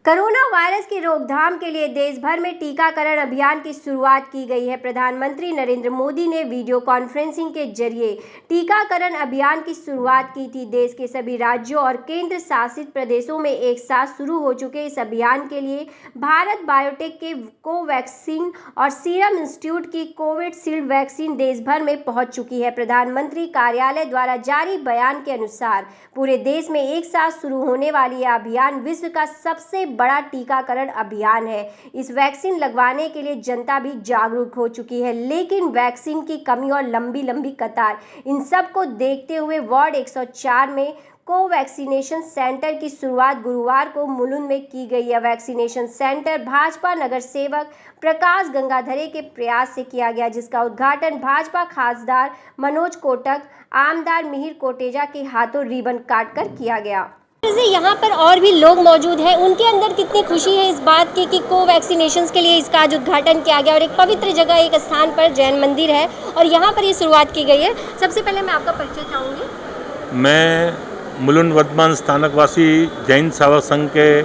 Corona virus की रोकथाम के लिए देश भर में टीकाकरण अभियान की शुरुआत की गई है। प्रधानमंत्री नरेंद्र मोदी ने वीडियो कॉन्फ्रेंसिंग के जरिए टीकाकरण अभियान की शुरुआत की थी। देश के सभी राज्यों और केंद्र शासित प्रदेशों में एक साथ शुरू हो चुके इस अभियान के लिए भारत बायोटेक के कोवैक्सीन और सीरम इंस्टीट्यूट की कोविशील्ड वैक्सीन देश भर में पहुंच चुकी है। प्रधानमंत्री कार्यालय द्वारा जारी बयान के अनुसार पूरे देश में एक साथ शुरू होने वाली यह अभियान विश्व का सबसे बड़ा टीकाकरण अभियान है। इस वैक्सीन लगवाने के लिए जनता भी जागरूक हो चुकी है, लेकिन वैक्सीन की कमी और लंबी कतार, इन सब को देखते हुए वार्ड 104 में कोवैक्सीनेशन सेंटर की शुरुआत गुरुवार को मुलुंड में की गई है। वैक्सीनेशन सेंटर भाजपा नगर सेवक प्रकाश गंगाधरे के प्रयास से किया गया, जिसका उद्घाटन भाजपा खासदार मनोज कोटक, आमदार मिहिर कोटेजा के हाथों रिबन काटकर किया गया। यहाँ पर और भी लोग मौजूद हैं, उनके अंदर कितनी खुशी है इस बात की कि कोवैक्सीनेशन के लिए इसका आज उद्घाटन किया गया और एक पवित्र जगह, एक स्थान पर जैन मंदिर है और यहाँ पर ये शुरुआत की गई है। सबसे पहले मैं आपका परिचय चाहूँगी। मैं मुलुंड वर्तमान स्थानकवासी जैन सेवक संघ के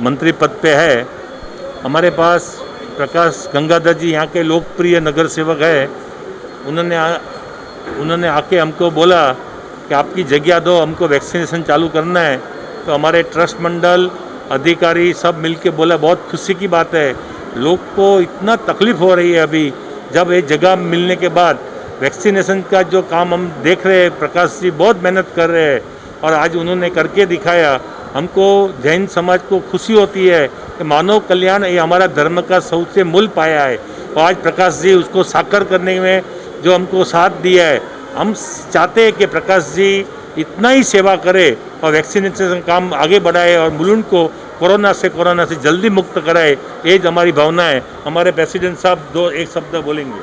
मंत्री पद पे है। हमारे पास प्रकाश गंगाधर जी यहाँ के लोकप्रिय नगर सेवक है। उन्होंने आके हमको बोला कि आपकी जगह दो, हमको वैक्सीनेशन चालू करना है। तो हमारे ट्रस्ट मंडल अधिकारी सब मिलके बोला बहुत खुशी की बात है। लोग को इतना तकलीफ़ हो रही है अभी, जब ये जगह मिलने के बाद वैक्सीनेशन का जो काम हम देख रहे हैं, प्रकाश जी बहुत मेहनत कर रहे हैं और आज उन्होंने करके दिखाया। हमको जैन समाज को खुशी होती है कि मानव कल्याण ये हमारा धर्म का सबसे मूल पाया है और आज प्रकाश जी उसको साकार करने में जो हमको साथ दिया है। हम चाहते हैं कि प्रकाश जी इतना ही सेवा करे और वैक्सीनेशन काम आगे बढ़ाए और मुलुंड को कोरोना से जल्दी मुक्त कराए, ये हमारी भावना है। हमारे प्रेसिडेंट साहब एक शब्द बोलेंगे।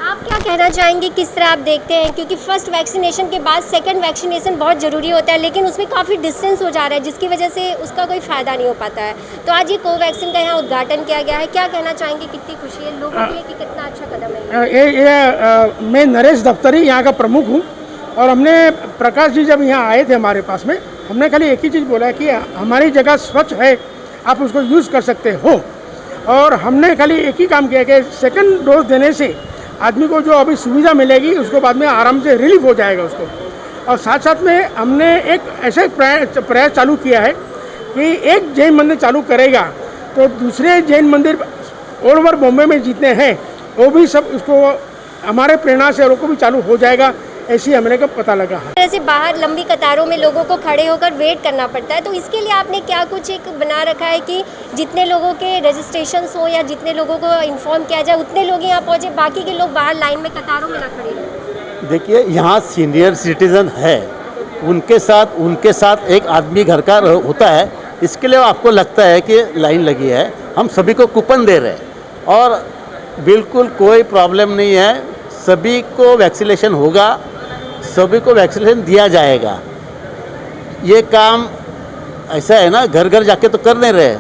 आप क्या कहना चाहेंगे, किस तरह आप देखते हैं, क्योंकि फर्स्ट वैक्सीनेशन के बाद सेकंड वैक्सीनेशन बहुत ज़रूरी होता है, लेकिन उसमें काफ़ी डिस्टेंस हो जा रहा है जिसकी वजह से उसका कोई फ़ायदा नहीं हो पाता है। तो आज ये कोवैक्सीन का यहाँ उद्घाटन किया गया है, क्या कहना चाहेंगे, कितनी खुशी है लोगों के लिए कि कितना अच्छा कदम है? मैं नरेश दफ्तरी यहाँ का प्रमुख हूँ और हमने प्रकाश जी जब यहाँ आए थे हमारे पास में, हमने खाली एक ही चीज़ बोला कि हमारी जगह स्वच्छ है, आप उसको यूज़ कर सकते हो। और हमने खाली एक ही काम किया कि सेकंड डोज देने से आदमी को जो अभी सुविधा मिलेगी उसको बाद में आराम से रिलीफ हो जाएगा उसको। और साथ साथ में हमने एक ऐसे प्रयास चालू किया है कि एक जैन मंदिर चालू करेगा तो दूसरे जैन मंदिर ऑल ओवर बॉम्बे में जितने हैं वो भी सब उसको हमारे प्रेरणा से लोगों को भी चालू हो जाएगा, ऐसी हमने का पता लगा है। ऐसे बाहर लंबी कतारों में लोगों को खड़े होकर वेट करना पड़ता है, तो इसके लिए आपने क्या कुछ एक बना रखा है कि जितने लोगों के रजिस्ट्रेशंस हो या जितने लोगों को इन्फॉर्म किया जाए उतने लोग यहाँ पहुँचे, बाकी के लोग बाहर लाइन में कतारों में ना खड़े रहें? देखिए, यहाँ सीनियर सिटीज़न है, उनके साथ एक आदमी घर का होता है, इसके लिए आपको लगता है कि लाइन लगी है। हम सभी को कूपन दे रहे हैं और बिल्कुल कोई प्रॉब्लम नहीं है, सभी को वैक्सीनेशन होगा, सभी को वैक्सीनेशन दिया जाएगा। ये काम ऐसा है ना, घर घर जाके तो कर नहीं रहे,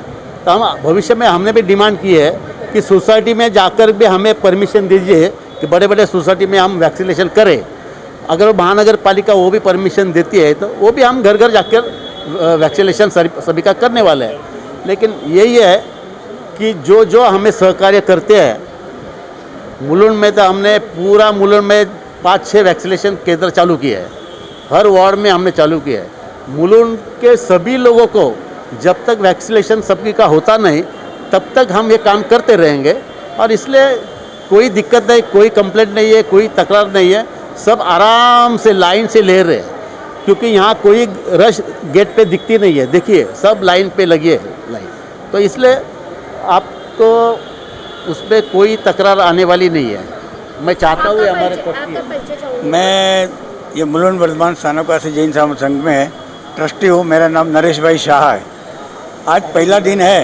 तो हम भविष्य में हमने भी डिमांड की है कि सोसाइटी में जाकर भी हमें परमिशन दीजिए कि बड़े बड़े सोसाइटी में हम वैक्सीनेशन करें। अगर वो महानगर पालिका वो भी परमिशन देती है तो वो भी हम घर घर जाकर वैक्सीनेशन सभी का करने वाले हैं। लेकिन यही है कि जो हमें सहकार्य करते हैं, मुलुंड में तो हमने पूरा मुलुंड में 5-6 वैक्सीनेशन केंद्र चालू किए हैं, हर वार्ड में हमने चालू किया है। मुलुंड के सभी लोगों को जब तक वैक्सीनेशन सबकी का होता नहीं तब तक हम ये काम करते रहेंगे और इसलिए कोई दिक्कत नहीं, कोई कंप्लेंट नहीं है, कोई तकरार नहीं है। सब आराम से लाइन से ले रहे हैं क्योंकि यहाँ कोई रश गेट पे दिखती नहीं है। देखिए सब लाइन पे लगी है लाइन, तो इसलिए आपको उसमें कोई तकरार आने वाली नहीं है। मैं चाहता हूँ हमारे मैं ये मुलुंड वर्तमान स्थानकवासी जैन सेवक संघ में ट्रस्टी हूँ। मेरा नाम नरेश भाई शाह है। आज पहला दिन है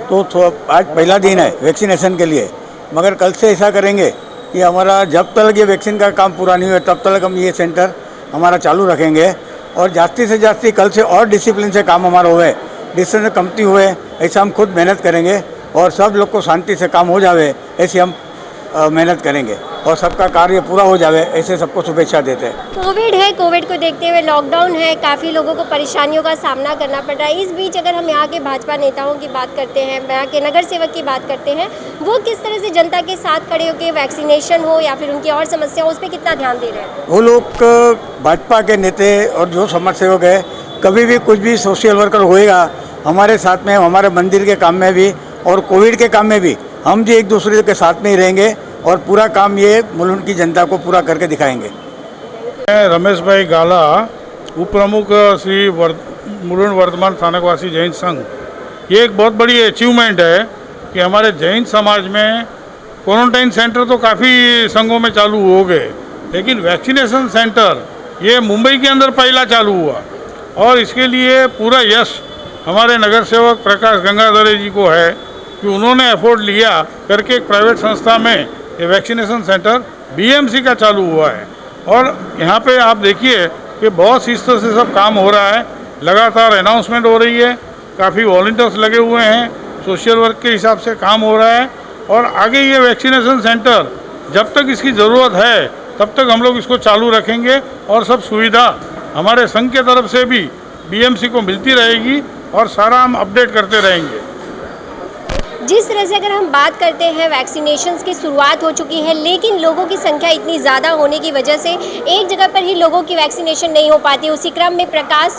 आज पहला दिन है वैक्सीनेशन के लिए, मगर कल से ऐसा करेंगे कि हमारा जब तक ये वैक्सीन का काम पूरा नहीं हुआ तब तक हम ये सेंटर हमारा चालू रखेंगे और जास्ती से जास्ती कल से और डिसिप्लिन से काम हमारा हुए, डिस्टेंस कमती हुए, ऐसा हम खुद मेहनत करेंगे और सब लोग को शांति से काम हो जावे, ऐसी हम मेहनत करेंगे और सबका कार्य पूरा हो जाए, ऐसे सबको शुभेच्छा देते हैं। कोविड है, कोविड को देखते हुए लॉकडाउन है, काफ़ी लोगों को परेशानियों का सामना करना पड़ रहा है। इस बीच अगर हम यहाँ के भाजपा नेताओं की बात करते हैं, यहाँ के नगर सेवक की बात करते हैं, वो किस तरह से जनता के साथ खड़े होकर वैक्सीनेशन हो या फिर उनकी और समस्या हो, उस पर कितना ध्यान दे रहे हैं? वो लोग भाजपा के नेता और जो समाज सेवक है, कभी भी कुछ भी सोशल वर्कर होएगा हमारे साथ में, हमारे मंदिर के काम में भी और कोविड के काम में भी हम भी एक दूसरे के साथ में ही रहेंगे और पूरा काम ये मुलुंड की जनता को पूरा करके दिखाएंगे। मैं रमेश भाई गाला, उप प्रमुख श्री मुलुंड वर्धमान स्थानकवासी जैन संघ। ये एक बहुत बड़ी अचीवमेंट है कि हमारे जैन समाज में क्वारंटाइन सेंटर तो काफ़ी संघों में चालू हो गए, लेकिन वैक्सीनेशन सेंटर ये मुंबई के अंदर पहला चालू हुआ और इसके लिए पूरा यश हमारे नगर सेवक प्रकाश गंगाधरे जी को है कि उन्होंने एफर्ट लिया करके एक प्राइवेट संस्था में ये वैक्सीनेशन सेंटर बीएमसी का चालू हुआ है। और यहाँ पे आप देखिए कि बहुत शिस्त से सब काम हो रहा है, लगातार अनाउंसमेंट हो रही है, काफ़ी वॉलंटियर्स लगे हुए हैं, सोशल वर्क के हिसाब से काम हो रहा है। और आगे ये वैक्सीनेशन सेंटर जब तक इसकी ज़रूरत है तब तक हम लोग इसको चालू रखेंगे और सब सुविधा हमारे संघ के तरफ से भी बीएमसी को मिलती रहेगी और सारा हम अपडेट करते रहेंगे। जिस तरह से अगर हम बात करते हैं, वैक्सीनेशंस की शुरुआत हो चुकी है, लेकिन लोगों की संख्या इतनी ज़्यादा होने की वजह से एक जगह पर ही लोगों की वैक्सीनेशन नहीं हो पाती। उसी क्रम में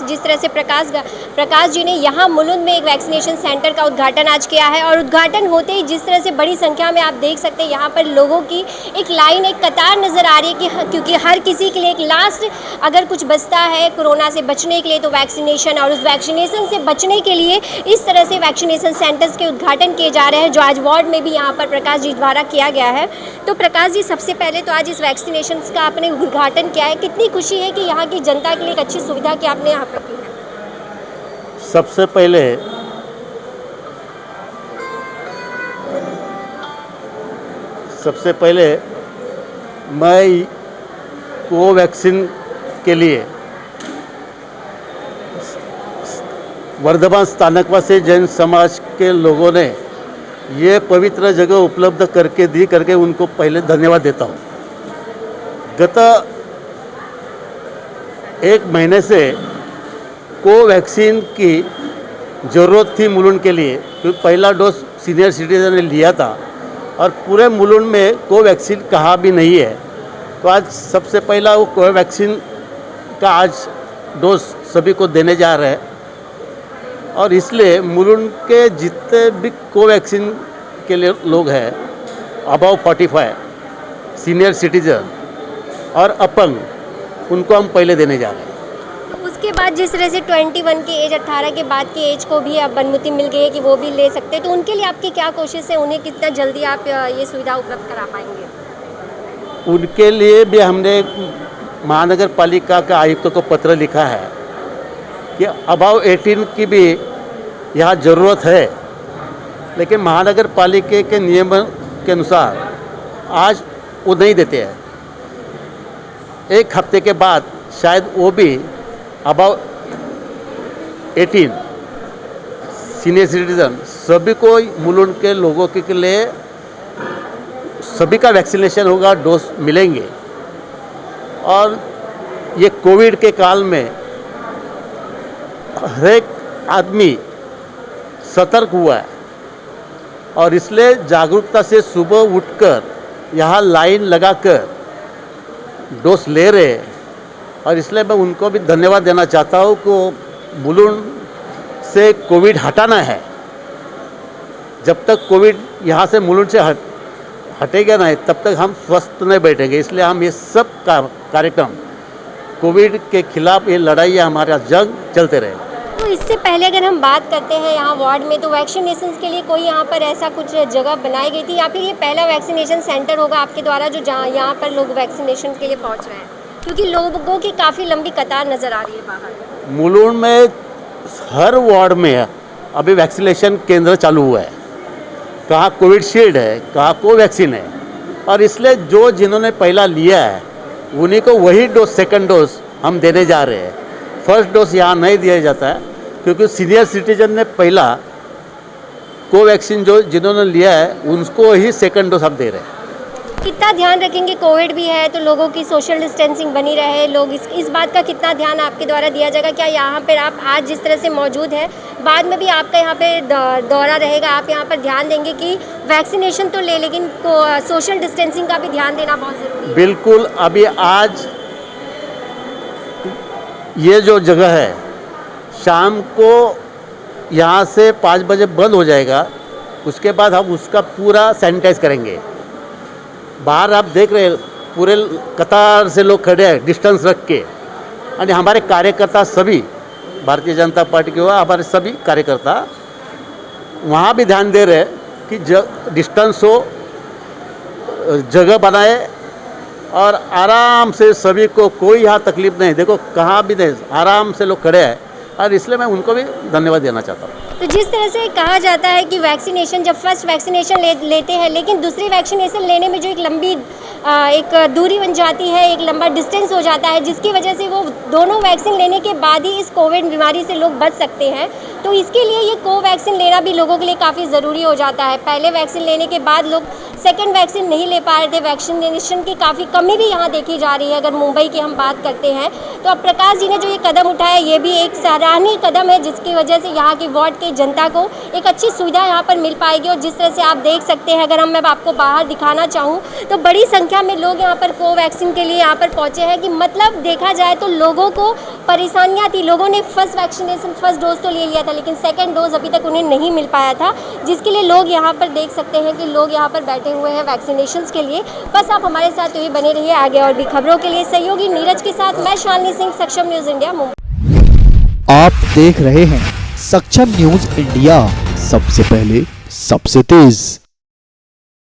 जिस तरह से प्रकाश जी ने यहाँ मुलुंड में एक वैक्सीनेशन सेंटर का उद्घाटन आज किया है और उद्घाटन होते ही जिस तरह से बड़ी संख्या में आप देख सकते हैं यहाँ पर लोगों की एक लाइन, एक कतार नज़र आ रही है क्योंकि हर किसी के लिए एक लास्ट अगर कुछ बचता है कोरोना से बचने के लिए तो वैक्सीनेशन, और उस वैक्सीनेशन से बचने के लिए इस तरह से वैक्सीनेशन सेंटर्स के उद्घाटन किए जा रहे हैं जो आज वार्ड में भी यहाँ पर प्रकाश जी द्वारा किया गया है। तो प्रकाश जी, सबसे पहले तो आज इस वैक्सीनेशन का आपने उद्घाटन किया है, कितनी खुशी है कि यहाँ की जनता के लिए एक अच्छी सुविधा की आपने यहाँ पर की है? सबसे पहले मैं कोवैक्सीन के लिए वर्धमान स्थानकवासी जैन समाज के लोगों ने ये पवित्र जगह उपलब्ध करके उनको पहले धन्यवाद देता हूँ। गत एक महीने से कोवैक्सीन की ज़रूरत थी मुलुंड के लिए, क्योंकि पहला डोज सीनियर सिटीजन ने लिया था और पूरे मुलुंड में कोवैक्सीन कहाँ भी नहीं है। तो आज सबसे पहला वो कोवैक्सीन का आज डोज सभी को देने जा रहे हैं और इसलिए मुलुंड के जितने भी कोवैक्सीन के लिए लोग हैं अबव 45 सीनियर सिटीजन और अपंग, उनको हम पहले देने जा रहे हैं। उसके बाद जिस तरह से 21 की एज, 18 के बाद की एज को भी अब अनुमति मिल गई है कि वो भी ले सकते हैं, तो उनके लिए आपकी क्या कोशिश है? उन्हें कितना जल्दी आप ये सुविधा उपलब्ध करा पाएंगे? उनके लिए भी हमने महानगर पालिका का आयुक्त को पत्र लिखा है कि अबाव 18 की भी यहाँ ज़रूरत है, लेकिन महानगर पालिका के नियम के अनुसार आज वो नहीं देते हैं। एक हफ्ते के बाद शायद वो भी अबाव 18 सीनियर सिटीजन सभी को मुलुंड के लोगों के लिए सभी का वैक्सीनेशन होगा, डोज मिलेंगे। और ये कोविड के काल में हर एक आदमी सतर्क हुआ है और इसलिए जागरूकता से सुबह उठकर यहाँ लाइन लगाकर डोज ले रहे हैं और इसलिए मैं उनको भी धन्यवाद देना चाहता हूँ कि मुलुंड से कोविड हटाना है। जब तक कोविड यहाँ से मुलुंड से हटेगा नहीं तब तक हम स्वस्थ नहीं बैठेंगे। इसलिए हम ये सब कार्यक्रम कोविड के खिलाफ ये लड़ाई हमारा जंग चलते रहे। तो इससे पहले अगर हम बात करते हैं यहाँ वार्ड में, तो वैक्सीनेशन के लिए कोई यहाँ पर ऐसा कुछ जगह बनाई गई थी या फिर ये पहला वैक्सीनेशन सेंटर होगा आपके द्वारा जो जहाँ यहाँ पर लोग वैक्सीनेशन के लिए पहुँच रहे हैं? क्योंकि लोगों की काफ़ी लंबी कतार नज़र आ रही है बाहर। मुलुंड में हर वार्ड में अभी वैक्सीनेशन केंद्र चालू हुआ है, कहाँ कोविशील्ड है, कहाँ कोवैक्सीन है, और इसलिए जो जिन्होंने पहला लिया है उन्हीं को वही डोज, सेकंड डोज हम देने जा रहे हैं। फर्स्ट डोज यहाँ नहीं दिया जाता है क्योंकि सीनियर सिटीजन ने पहला कोवैक्सीन जो जिन्होंने लिया है उनको ही सेकंड डोज हम दे रहे हैं। कितना ध्यान रखेंगे, कोविड भी है तो लोगों की सोशल डिस्टेंसिंग बनी रहे, लोग इस बात का कितना ध्यान आपके द्वारा दिया जाएगा? क्या यहाँ पर आप आज जिस तरह से मौजूद हैं, बाद में भी आपका यहाँ पे दौरा रहेगा, आप यहाँ पर ध्यान देंगे कि वैक्सीनेशन तो ले लेकिन सोशल डिस्टेंसिंग का भी ध्यान देना बहुत ज़रूरी है? बिल्कुल। अभी आज ये जो जगह है शाम को यहाँ से 5 बजे बंद हो जाएगा, उसके बाद हम उसका पूरा सैनिटाइज करेंगे। बाहर आप देख रहे हैं पूरे कतार से लोग खड़े हैं डिस्टेंस रख के, और हमारे कार्यकर्ता सभी भारतीय जनता पार्टी के हुआ हमारे सभी कार्यकर्ता वहाँ भी ध्यान दे रहे हैं कि डिस्टेंस हो, जगह बनाए और आराम से सभी को कोई यहाँ तकलीफ नहीं। देखो कहाँ भी नहीं, आराम से लोग खड़े हैं और इसलिए मैं उनको भी धन्यवाद देना चाहता हूँ। तो जिस तरह से कहा जाता है कि वैक्सीनेशन जब फर्स्ट वैक्सीनेशन लेते हैं लेकिन दूसरी वैक्सीनेशन लेने में जो एक लंबी एक दूरी बन जाती है, एक लंबा डिस्टेंस हो जाता है, जिसकी वजह से वो दोनों वैक्सीन लेने के बाद ही इस कोविड बीमारी से लोग बच सकते हैं। तो इसके लिए ये कोवैक्सीन लेना भी लोगों के लिए काफ़ी ज़रूरी हो जाता है। पहले वैक्सीन लेने के बाद लोग सेकंड वैक्सीन नहीं ले पा रहे थे, वैक्सीनेशन की काफ़ी कमी भी यहाँ देखी जा रही है। अगर मुंबई की हम बात करते हैं तो अब प्रकाश जी ने जो ये कदम उठाया ये भी एक सराहनीय कदम है, जिसकी वजह से यहाँ की वार्ड की जनता को एक अच्छी सुविधा यहाँ पर मिल पाएगी। और जिस तरह से आप देख सकते हैं, अगर मैं आपको बाहर दिखाना चाहूँ तो बड़ी संख्या में लोग यहाँ पर कोवैक्सीन के लिए यहाँ पर पहुँचे हैं। कि मतलब देखा जाए तो लोगों को परेशानियाँ थी, लोगों ने फर्स्ट डोज तो ले लिया था लेकिन सेकेंड डोज अभी तक उन्हें नहीं मिल पाया था, जिसके लिए लोग यहाँ पर देख सकते हैं कि लोग यहाँ पर बैठे हुए हैं वैक्सीनेशंस के लिए। बस आप हमारे साथ ही बने रहिए आगे और भी खबरों के लिए। सहयोगी नीरज के साथ मैं शालिनी सिंह, सक्षम न्यूज़ इंडिया, मुंबई। आप देख रहे हैं सक्षम न्यूज़ इंडिया, सबसे पहले सबसे तेज।